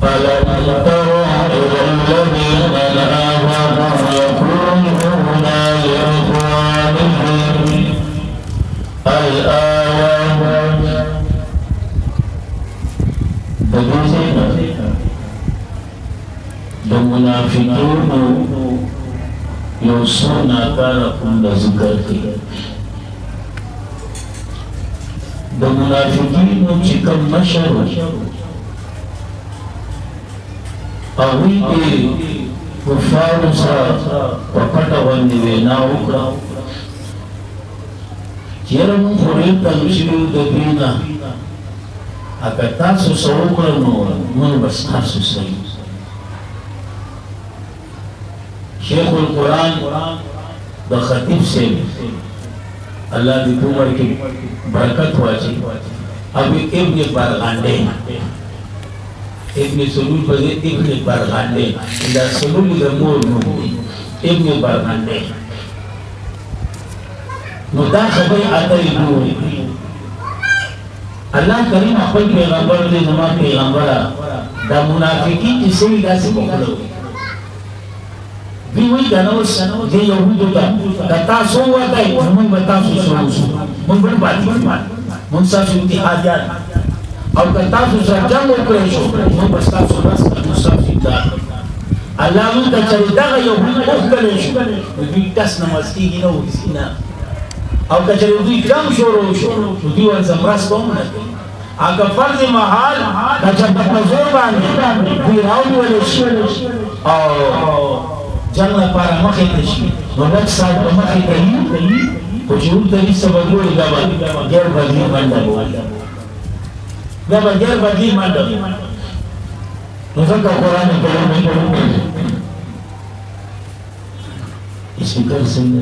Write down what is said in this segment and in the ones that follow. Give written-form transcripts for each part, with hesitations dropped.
ألم تر إلى الذين نافقوا يقولون لإخوانهم الآية د منافقینو یو څو ناکاره کونډه ذکر کړي د منافقینو چې کوم مشر هغوی دې کفارو سره په پټه باندې وینا وکړه چې یاره مونږ خو ډېر تنګ شوي یو د دوی نه اگه تاسو څه وکړه نو مونږ به ستاسو څه یو شیخ القرآن د خطیب صاحب الله دې په عمر کې برکت واچي ابھی ابن برغنډے ابن سلول په دې ابن برغنډے دا سلول د مور نوم دی ابن برغنډے نو دا خبره اترې نو الله کریم خپل پیغمبر دې زما پیغمبره دا منافقین چې څه داسې وکړو دی وی کنوس دی یهودو ته تاسو وایي موږ به تاسو سره موږ به باندې موږ تاسو اتحادیان او تاسو سره جنگ وکړئ موږ به تاسو راس مصافیدار الله موږ ته چې دا یهودو وکړي شو دوی تاسو نماز کېږي نو وسینا او کچره دوی کلام شروع شو دوی ور زمراس کوم نه اګه فرض محال کچره په زور باندې دوی راوړل شي او جنگ لپاره مخې ته شي نو لږ ساعت به مخې ته وي خو چې ورته وي سبا ګورې دا به ډېر بدلي منډه به وایي دا به ډېر بدلي منډه نو ځکه قرآن کریم اسپیکر څنګه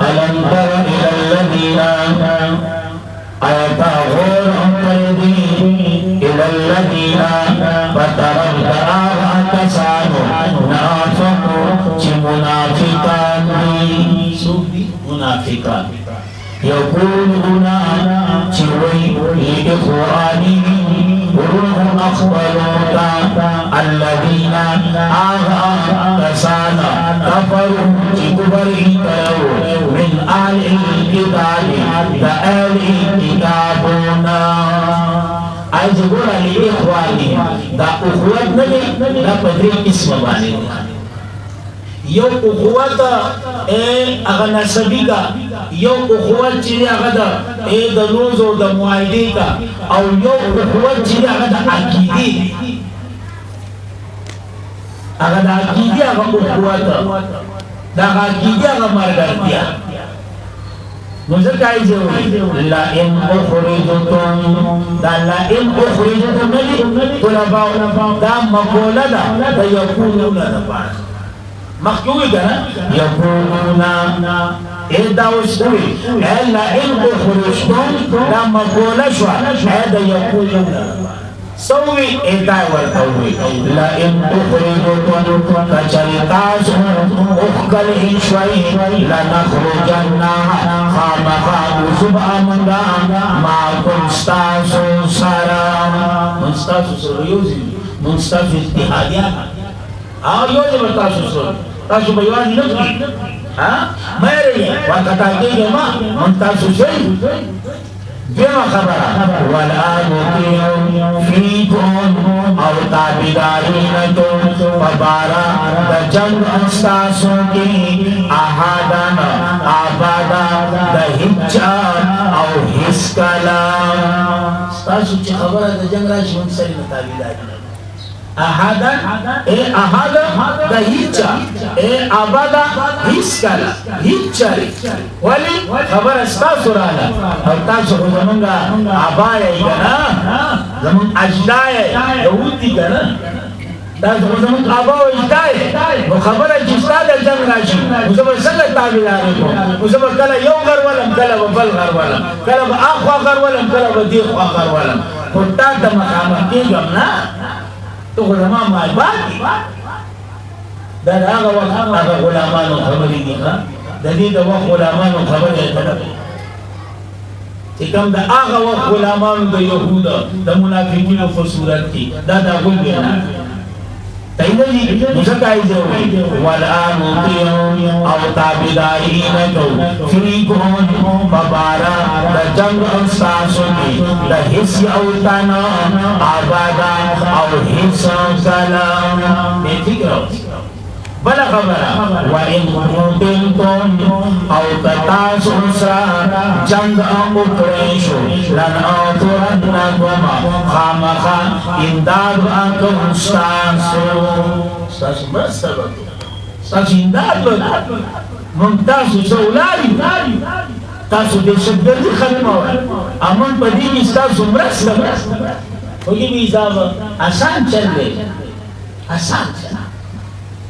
ألم تر إلى الذين آيات غور أمريدي إلى الذين فترد آغاكسانو نافقوا چه منافقان سوبي منافقان يقولون چوي لإخوانهم روح أخبروتا الذين آغاكسانا كفروا چكبرهم تروا من آل الكتاب دآل الكتابنا عايز اقول لإخواني دا اخوات نبي دا پدری اسم بانی یو اخوات اغا نسبی کا یو اخوات چیزی اغا دا دا روز و دا معایدی کا او یو اخوات چیزی اغا دا عقیدی اغا دا عقیدی اغا اخوات دا عقیدی اغا مرگردیا نوزر جو لئن اخرجتم دا لئن اخرجتم نبی طلباء دا مقولة دا یقولون دا مخیوی کنا یقولون دا وشتوی لئن اخرجتم دا مقولة شوا دا یقولون سوی ایتای ورطوی لئن اخرجتم کچریتاز اخکل انشوی لنخرجننا خامخابو سبع منگا ماکم ستاسو سرام منستاسو سر یوزی منستاسو اتحادیان یوزی برتاسو سر تاسو بیوانی نکی میرے وقتا کئی ما منتاسو سر بما خبره والآن فيكم او تابدارینتم فبارا دا جنگ استاسو کی احادان آبادا دا حجا او حس کلام استاسو چی خبره دا جنگ راشی من سری تابدارینتم احادان احادا دا حجا آبادا حس کلام حجاری ولی خبر استاسو رانا او تاسو زمونگا آبای کنا زمون اجدای یهودی کنا تاسو زمون آبا و اجدای و خبر اجستا در جنگ راشی مزبر سنگ تابیداری کو مزبر کلا یو غرولم کلا بل غرولم کلا با آخوا غرولم کلا با دیخوا غرولم خودتا تا مقامتی گم نا تو خود زمان مال باقی در آغا وقت آغا غلامانو خبری دیخوا دې د وخت غلامانو خبره ده چې کوم د هغه وخت غلامانو د يهودو د منافقینو په صورت کې دا د غول نه تایدی مشکای جوړي والان او تابعین کو فریقون ببارا د جنگ او ساسو کې د حص او تنا آباد او حص سلام دې فکر بلا خبره وان کنتم او تاسو سره جنگ او پریشو لن اطرنکم خامخا امداد انکم تاسو مسبب تاسو امداد ممتاز سولاری تاسو دې شګر ختمه امن پدې کې تاسو مرسته وګورئ میزاب آسان چل دی آسان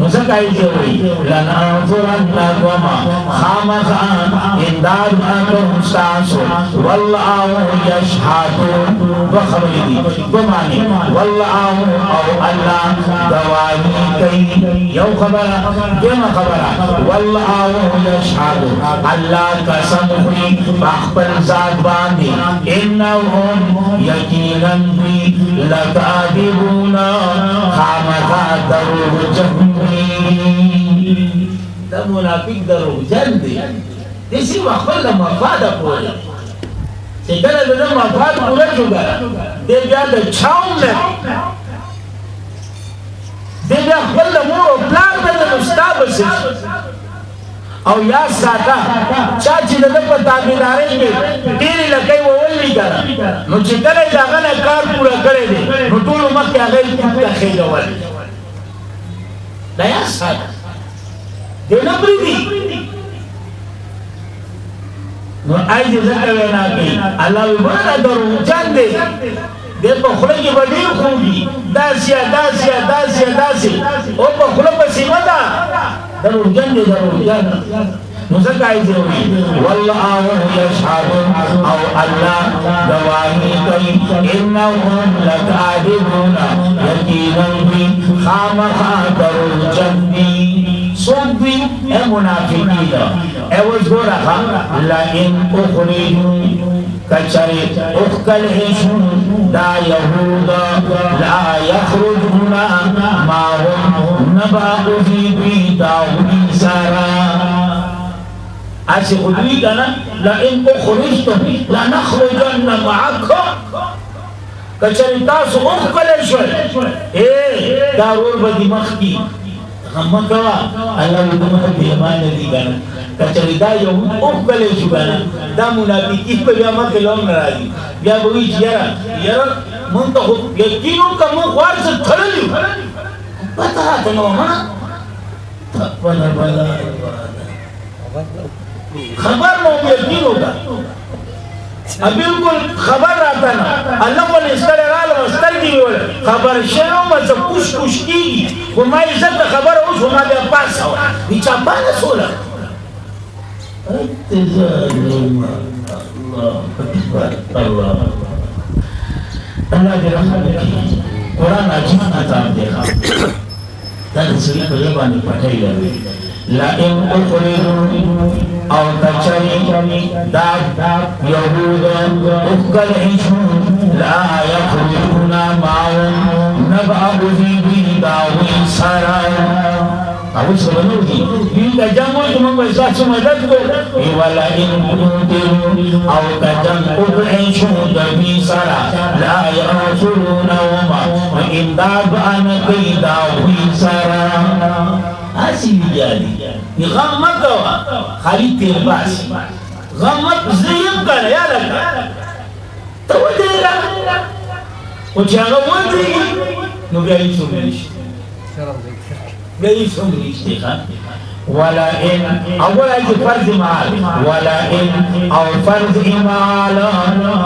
مسکای جوړي لنا فرنکم خامخا امداد انکم تاسو والله یشهد وخبري بمعنی والله او الله گواہی کوي یو خبره دغه خبره والله یشهد الله قسم کوي خپل ذات باندې انهم یقینا لکاذبون خامخا دروغجن دا منافق دروغجن دي دسی خپل مفاد پوره چې کله د مفاد پوره جوړه دی بیا د چاوم نه دی بیا خپل مور او پلان د مستقبل او یا ساته چا چې د په تابعدارۍ کې ډېر لکه وولې کړه نو چې کله دا غنه کار پوره کړی دی نو ټول مکه هغه ته خېجول دیا ساده دینا پریدی نو آئی جزا اوینا کی اللہ ویبانا درو جان دے دے پا خلق کی بدیر خوگی داسیا داسیا داسیا داسی او پا خلق پا سیمتا درو جان دے درو جان نو سکائی جوڑی واللہ یشہد او اللہ گواہی کئی انہم لکاذبون یقینا بھی خامخا درو جان دی صدی اے منافقین اے وزگورا لئن اخرجو کچری اخکل حشن دا یهودا لا یخرجون ماهم نباؤذی بی داوی سارا ایسی خودوی کنا لئن اخرجتم لنخرجن معاکم کچری تاسو اخکل حشن اے دارور بدی مخی مکوا الله دې موږ په ایمان دي کنه کچې دا یو او کله شو کنه دا منافقین په بیا مکه لوم راځي بیا به وی یاره مونږ ته یقینو کوم خواړ څه تړلی پتا ته نو ما ولا خبر نو یقینو دا بالکل خبر راته نه الله ولې استراله مسترګي ویل خبر شنو مڅ کوش کی خو ما عزت خبر اوس ما بیا پاسه دي چا باندې سوله الله الله الله دې رحمت قرآن عجیب کتاب دی دا د سړي په باندې پټای لري لئن اخرجوا او کچری دا یهود اخکل حشن لا یخرجون معهم نبعوذی be داوی سرائن O سبنو the be the جمعو کمان بساسو مدد کو ولئن کنتروا او کجن اخرجو دبی سرا لا یخرجونهما امداد انکی داوی سرائن آسی بیادی غم مکوا خالی تیر باسی غم مک زیم کنا یا لکا تو دیگا و چاگا ودیگی نو بیایی سومریش بیایی سومریش دیخوا ولا إن أول أي فرض مال ولا إن أو فرض مال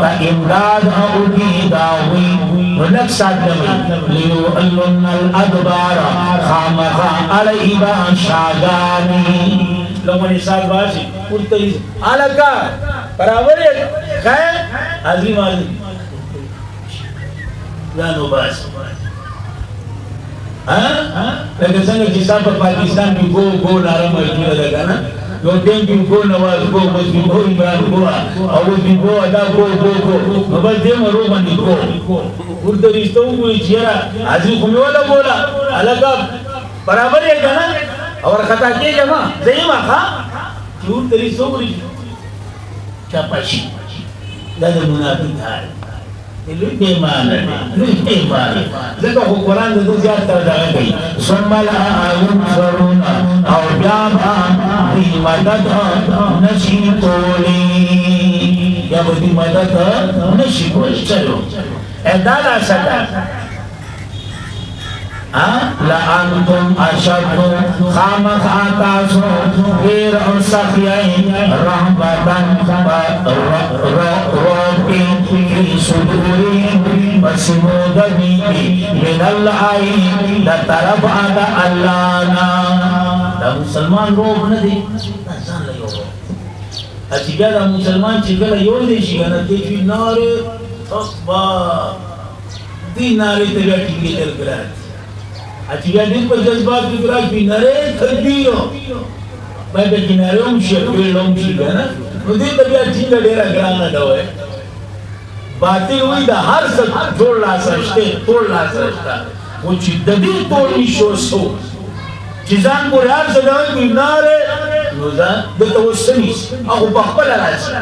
فإمداد أو داوي ونفس الدمي ليؤلن الأدبار خامخا على إبان شاغاني لو نسال باشي قلت على كا برابر خير حاضری مال لانو باس لکه څنګه چې ستا په پاکستان کې ګو ناره موجوده ده که نه یو ټیم کې ګو نواز ګو اوس کې ګو عمران ګو او اوس کې ګو ادا ګو نو بس دې مرو باندې ګو ورته رښتیا وګورئ چې یاره حاضري خو مې ولګوله هلکه برابر یې که نه او ورخطا کېږه ما زه یم ښه چې ورته رښتیا وګورئ چاپاشي دا د منافق حال لوی پیمانه لوی پیمانه ځکه خو قرآن د ده زیات تر دغه کوي ثم لا ينصرون او بیا به دوی مدد نشي کولی بیا به دوی مدد نشي کولی چلو دا لاسه ده لأنتم أشد خامخ آتاسو غير سخيين رحمة ربي في صدورهم وسمودني من العين لطرف عدا اللانا دا مسلمان روب ندی نزان لیو روب اچی بیا دا مسلمان چکل یو دیشی گنا دیشوی ناره اخبار دی ناره تبیا ٹکی دل کرد اچھا دل پر جذبات کی طرح کنارے تھرپیو میں کہ کنارے امشی پیڑ امشی گا نا نو دل طبیعت چینگا ڈیرا گرانا دوئے باطل ہوئی دا ہر سب جوڑ لا سرشتے توڑ لا سرشتا وہ چی دل توڑنی شو سو چیزان کو ریال سے دوئے کنارے نو دا دلتا وہ سنیس اخو بخبل راسی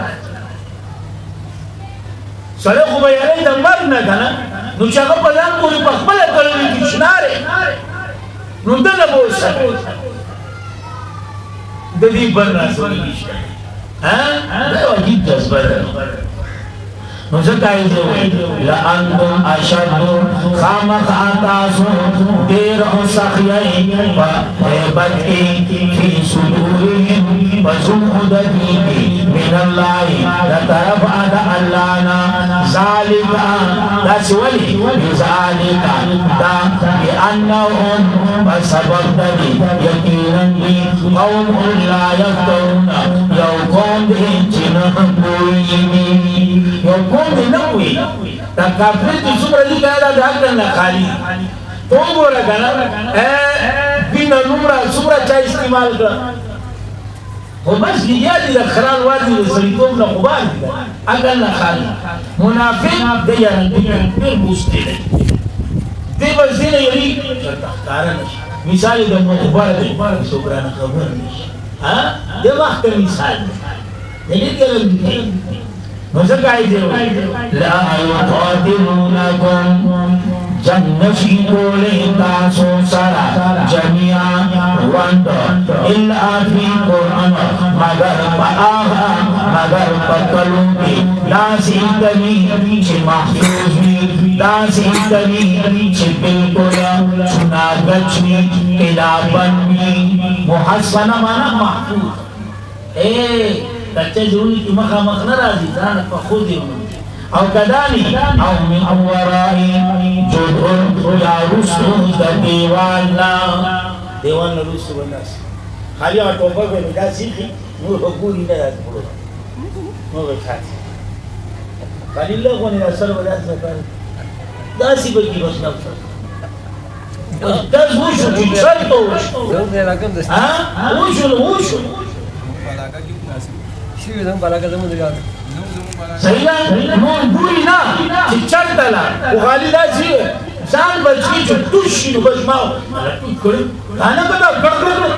سلے خو بیانے دا مرد نہ کنا نو چاگه پدان کوری پخبله کلوی کشناره نو دل بوسا دلی برنا سوری بیشتر دا عجیب جذبه ده نو زکای زوی لأنتم اشد خامخ آتاسو دیر او سخیئی بدئی فی صدورهم وزمودتی من اللہ لطرف عدا اللانا ذالکا دا سولی بذالکا دا بأنهم بسبب دلی یقیناً دی قوم لا یفترون یو قوم دی چنہ کوئی یو قوم دی نوی تا کافر تی سمرا دی کہا دا حقا خالی تو بولا کنا بینا نمرا سمرا چاہ استعمال کر وہ بس لیا دی دا خرال وادی دا سریتوم نا خوبان دی دا اگر نا خالی منافق دی یا رنگی پھر بوستے لگی دی بس دی نا یری تختارا نشی مثالی دا مخبار دی سکرانا خبر نشی دی وقت مثال دی دی کلم دی مزکائی دیوئی لا یقاتلونکم جنشی کولے تاسو سرا جميعا وندو الا فی قرآن مگر پآغا مگر پکلوکی لاسی کنی چی محفوظ بھی لاسی کنی چی بالکل سناگچنی کلابن بھی محسن مانا محفوظ کچھے ضروری کی مخا مخنا رازی زانا پا خود او کدانی او من اورائی جدعن یا رسو دا دیوالنا دیوالنا رسو بناس خالی آن توفا کوئی مجا سیخی نور حقوری نیاد پڑو نور خاصی خالی اللہ خونی اثر بجا سکر داسی بکی بس نفسر دس وشو کی چل تو وشو صحیح نا نون بوئی نا چی چلتا لا وہ خالی دا چی سان بچی چو توشی نو بس ماو کانا کتا گڑگڑ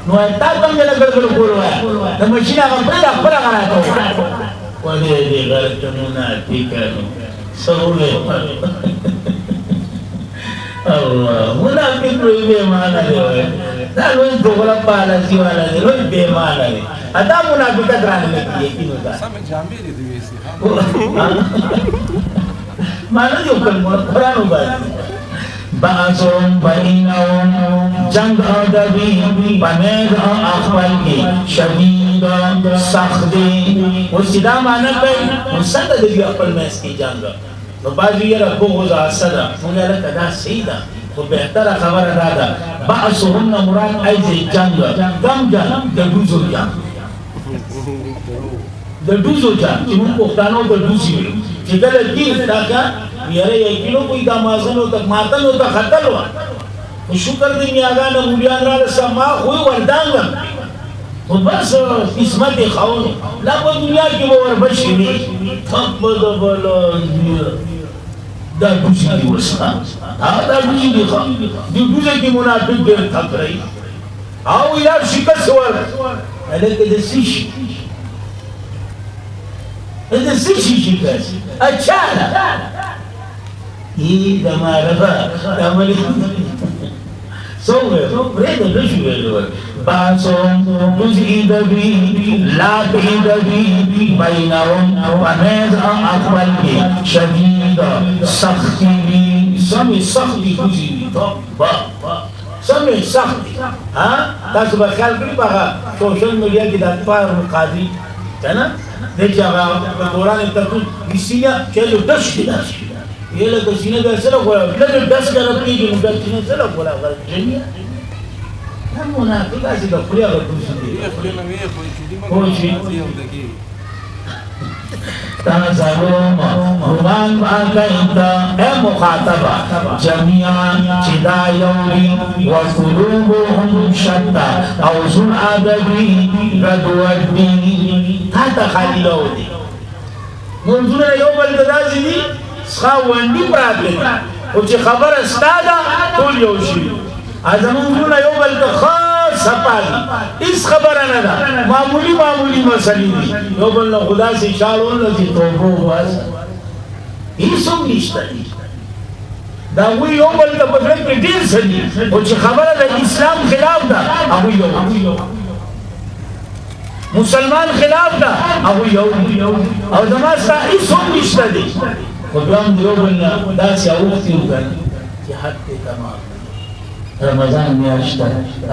نو ایتا کم جلا گڑگڑ بولو ہے دا مشین آگا پریدا پرا گانا تو ولی دی غلط مناتی کنو سہولے اللہ منافق روی بے مانا دے ہوئے دا لوئی دوغلا پالا سیوالا دے لوئی بے مانا دے ادا منافقت رانے لگی یقین ہوتا سامن جامعی دے دوئے سی مانا جو قرآن ہوگا بَعَثُمْ بَيْنَهُمْ جنگ ادبی پمید اخبل کی شدید سخت وسیدا معنی کوي مسد د خپل مېس کی جنگ نو باجی یې راکو غزا صدا موږ له کدا سیدا خو بهتره خبره ده بعثهم مراد ایز جنگ کم جنگ د دوزو جنگ د دوزو جنگ چې موږ پښتانو د دوزي چې کله کې تاګه یاره یې کینو کوئی دا مازنو تک ماتنو ته خطر و شکر دې میاګان مولیان را سما خو وردانګم خو بس قسمت خاون لا په دنیا کې ور بشري ثم بل دا دوزي دی وسه دا دوزي دی خو دی دوزي کې منافق ډېر تکرای او یار شکست ور الکه د سیش د سیش شکست اچھا ای دماربا دملی سوه برید نشو ویلور باسون تزید بی لاکید بی بینهم ومیز اقبل کی شدید سختی بی سمی سختی تزیدی سمی سختی تاسو به خیال کړئ په سوشل میډیا کې د اطفال قاضي کنه د جګړه په دوران ترڅو کیسیا چې دش دي یہ لوگ سینے کا سر کولا لگے 10 کا رپی کی مدد سینے سر کولا غلطی ہے منافق ایسے کا خلیا غلطی ہے خلیا میں کوئی چیز تنزلوم روان باقیتا اے مخاطبہ جميعا چدا یوری وقلوبهم شتا اوزن عدبی ردوردی تا خالی لو دی منظور یو بلدازی دی سخا وندی پراتلی او چې خبر استادا ټول یو شي ازمونږونه یو بل ته خاص سپالي هیڅ خبره نه ده معمولی مسلې دي یو بل نه خدا سي شالون لږی توبو واسه هیڅ هم نشته دا وی یو بل ته په ځای کې ډیر سړي او چې خبره د اسلام خلاف ده هغه یو مسلمان خلاف ده هغه یو او زما ستا هیڅ هم نشته دي خدام دیو بلنا داس یا وقتی وکړه چې حد ته تمام رمضان میاشت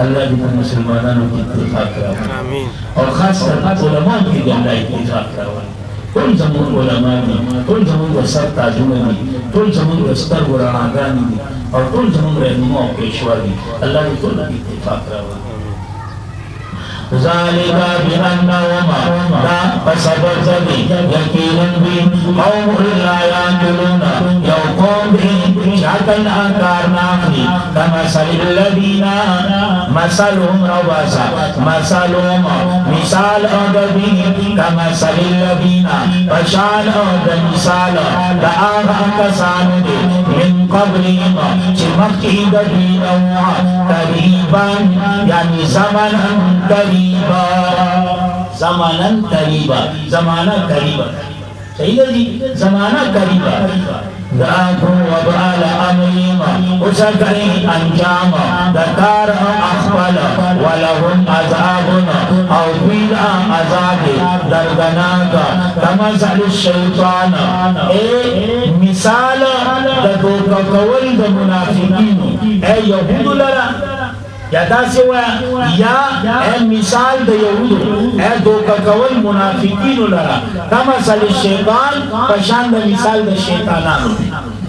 الله دې مسلمانانو کې اتفاق راوړي امين او خاص کر علماء کې دې الله اتفاق راوړي ټول زموږ علماء دي ټول زموږ سر تاجونه دي ټول زموږ ستر ورانګان دي او ټول زموږ رهنما او پیشوا دي الله دې ټول اتفاق راوړي ذالک بأنهما دا فسبب زدی یقیناً بی قوم لا یعقلون یو قوم بی شاکن انکار ناخلی کمثل الذین مثلهم رواسا مثلهم مثال ادبی کمثل الذین پشان اد مثال دا آغا کسان دی من قبلهم چی مکی دبی نوعا قریبا یعنی زمن قریبا زمانن قریبا زمانہ قریبا صحیح ہے جی زمانہ قریبا ذاکو وبال امریما اسا کریں انجام دکار اخبال ولهم عذابنا او بیل عذاب دردناکا تمثل الشیطان اے مثال دکوکا قول دا منافقین اے یهود لرا یا داسې وایه یا مثال د یهودو دوکه کول منافقینو لره کمثل الشیطان په شان د مثال د شیطانانو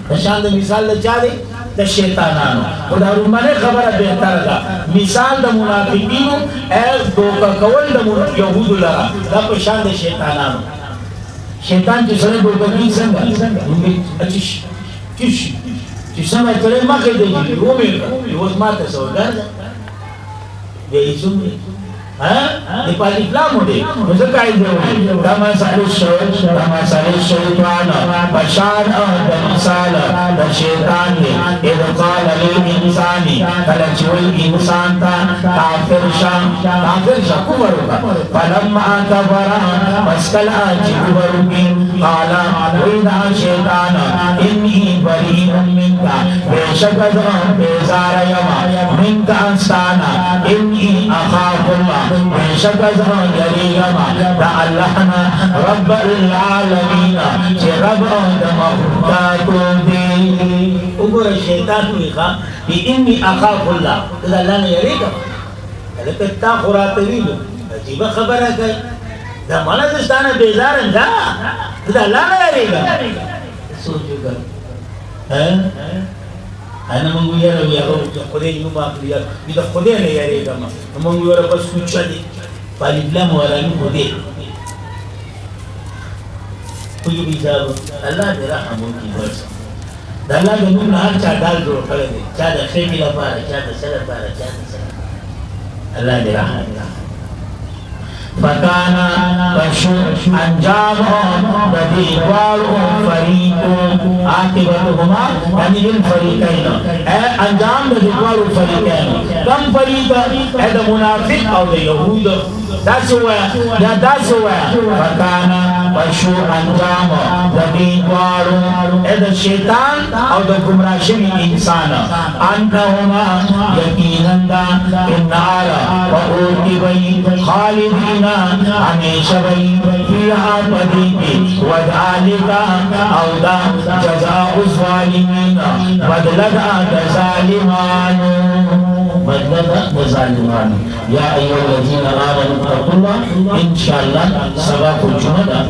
په شان د مثال د چا دی د شیطانانو خو دا رومانه خبره بهتره ده مثال د منافقینو دوکه کول د یهودو لره دا په شان د شیطانانو شیطان چې سره دوکه کوي څنګه چې څنګه ترې مخې دی رومې اوس ماته سوګر dia isu ni di paling lama dia mesti dia kama salih syaitan bashar dan misala dan syaitan ni itu qala lil insani kalau cuy insan ta kafir kufar falamma kafara maskal aji kubarukin qala ida syaitan inni bari'un minka beshak bezara yama minka astana inni akhafullah بشک زمان یریگما دا اللہنا رب العالمین چه رب آدم مخلوقاتو دی ګوره شیطان وایي ښه اني اخاف الله ته د الله نه یېرېږه هلکه تا خو راته ویلو عجیبه خبره کوي دا مړه زه ستا نه بېزاره یم ځه ته د الله نه یېرېږه سوچ وکړه انا مونږ یاره وي هغه د خدای نوم اخلي وي د خدای نه یېرېږم نو مونږ ویوره بس کوچه دي په الفلام وراني خدای کوئی بھی صاحب اللہ دې رحم وکړي بس د الله د نوم نه هر چا ډال جوړ کړی دی چا د خېمې لپاره چا د څه لپاره چا د څه الله دې رحم فکان پشو انجام د دې دواړو فریقو عاقبتهما یعنی للفریقین انجام د دې دواړو فریقین کم فریق د منافق او د یهود داسې وایه یا داسې وایه فکان پشو انجام د دې دواړو د شیطان او د ګمراه شوي انسان انهما یقینا النار په اور کې وي خالدین ہمیشہ بھئی فیہا پدی کی وذالک او دا جزاء الظالمین بدلدا ظالمان بدلدا ظالمان یا ایها الذین آمنوا اتقوا الله انشاءاللہ سبا کو جمعہ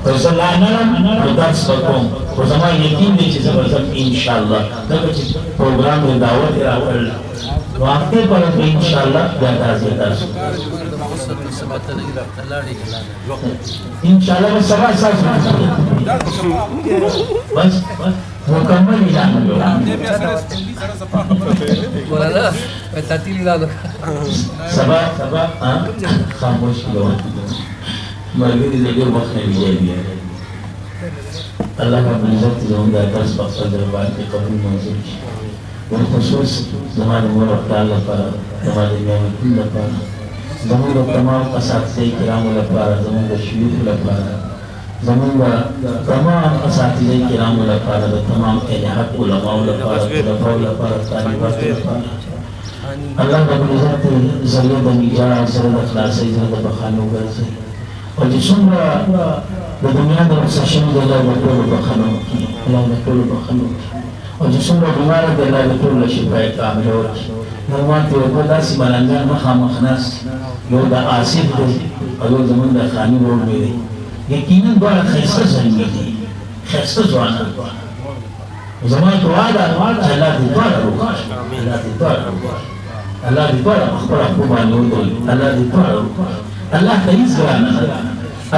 فزلانم درس بکوم و زمان یقین دی چیز برزم انشاءاللہ دکا چیز پروگرام دی دعوت راکل وقتی پر انشاءاللہ جاتا درس انشاءاللہ بس سبا ساز بس مکمل اجازت مولانا تعطیل لا دو سبا خاموش کیو مرګري دې ډېر وخت نه ویلي الله رب العزت زموږ د درس په خپل دربار کې قبول منظور کړي بالخصوص زموږ مور او پلار لپاره زموږ د میامتون لپاره زموږ د تمام اساتذه کرامو لپاره زموږ د شیوخ لپاره زموږ د تمام اساتذه کرامو لپاره د تمام اهل حق علماو لپاره خلفاو لپاره طالبانو لپاره الله رب العزت ذریعہ د نجات سره د خلاصۍ سره د بخانو ګرځي او چې څومره د دنیا د مسشن د الله د ټولو بخانو الله د ټولو بخانو او چې څومره بیماره د الله د ټولو شفای کامله ورکړي نورمال ته یو داسې ملنګان مخامخ ناست یو د آصف دی او یو زمونږ د خاني ورور مې دی یقینا دواړه ښایسته زلمي دي ښایسته ځوانان زما دعا ده چې الله دې دواړه وکړي الله دې دواړه وکړي الله دې دواړه په خپله خو باندې وکړي الله دې دواړه وکړي الله ته هیڅ ګران نه ده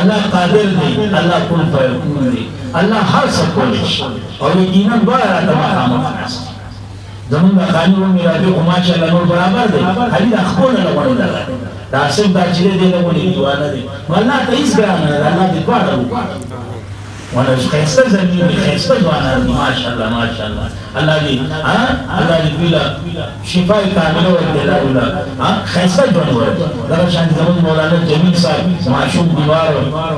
الله قادر دی الله کن فیکون دی الله هر څه کولی شي او یقینا دواړه راته مخامخ ناست زمونږ د خاني ورور مې راځي خو ماشاءالله نور برابر دی علي د خپلو نه غوړېدلی د آصف دا چې دی نه غوړېږي ځوانه دی نو الله ته هیڅ ګران نه ده الله دې دواړه وکړي وانا خیسته زمین خیسته ځوانان دي ماشاءالله ماشاءالله الله دې دوی شفای کامله ورکړي الله خیسته ژوند ورکړي دغه شان زموږ مولانا جمیل صاحب معشوق بیمار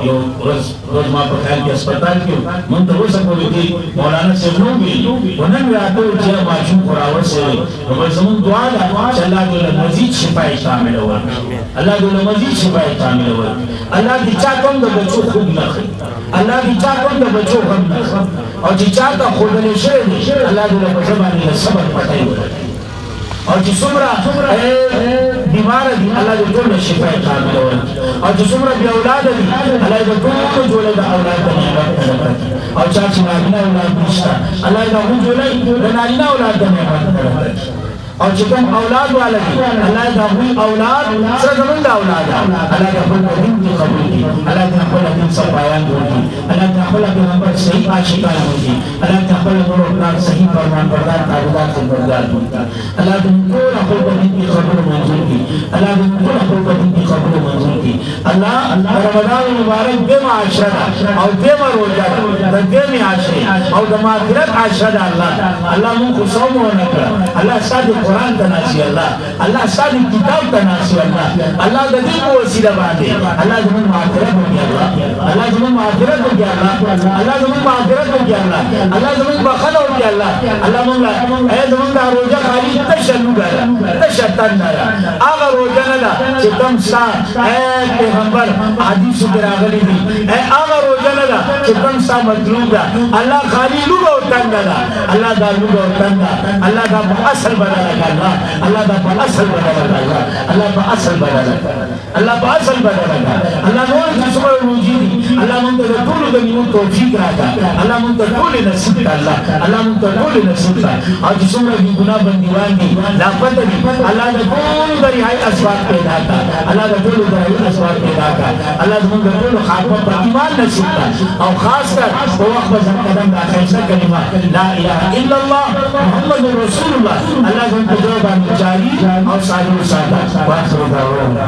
یو روز ما په خیال کې هسپتال کې مونږ ته اوسه پورې دي مولانا صاحب نو ویلي ونن راته چې معشوق راوړسي نو زموږ دعا ده چې الله دې مزید شفای کامله ورکړي الله دې مزید شفای کامله ورکړي الله دې چا کوم د بچو خوب نه خي الله دې چا کوم د بچو غم نه او چې چا ته خودلې شي الله دې په زبانه صبر پټي ورکړي او چې څومره بیمار دي الله دې ټول شفای کامله ورکړي او چې څومره بې اولاد دي الله دې ټول جوړه د اولاد ته نعمت ورکړي او چا چې نارینه اولاد نشته الله دې هغوی جوړه د نارینه اولاد ته نعمت ورکړي او چې کوم اولاد والا دي الله دې هغوی اولاد سره زمونږ د اولاد الله دې خپل دین دې قبول کړي الله دې خپل دین صفایان وکړي الله دې خپل پیغمبر صحیح عاشقان وکړي الله دې خپل نور پلار صحیح فرمان بردار تابعدار خدمتګار وکړي الله دې ټول خپل دین دې قبول منظور کړي الله دې ټول خپل دین دې قبول منظور کړي الله رمضان مبارک دې معاشره او دې روزه دې معاشره او د مغفرت عاشره الله مونږ صوم ونکړه الله ستاسو قرآن تناسی الله الله ستاسو کتاب تناسی الله د دې په وسیله باندې الله زموږ مغفرت وکړي الله زموږ مغفرت وکړي الله زموږ مغفرت وکړي الله زموږ بخښنه وکړي الله مونږ زموږ د روزه خالي تشنګره تشتن هغه روزه نه ده چې کوم ستا پیغمبر حدیث کې راغلي دي هغه روزنه ده چې کوم څه مطلوب ده الله خالی لوګ او تنګ ده الله دا لوګ او تنګ الله دا په اصل بدل کړه الله دا په اصل بدل کړه الله په اصل بدل کړه الله په اصل بدل کړه الله نور چې څومره روزي دي الله مونږ ته ټول د نیو توفیق راکړه الله مونږ ته ټول نصیب کړه الله مونږ ته ټول نصیب کړه او چې څومره ګناه بنديوان دي لا پته دي الله دا ټول دري اسباب پیدا کړه الله دا ټول دري اسباب پیدا کړه الله زموږ ټول خاطر په ایمان نصیب کړه او خاص کر په وخت باندې قدم د اخر کلمه لا اله الا الله محمد رسول الله الله زموږ په جواب باندې جاری او صالح واخر دعوانا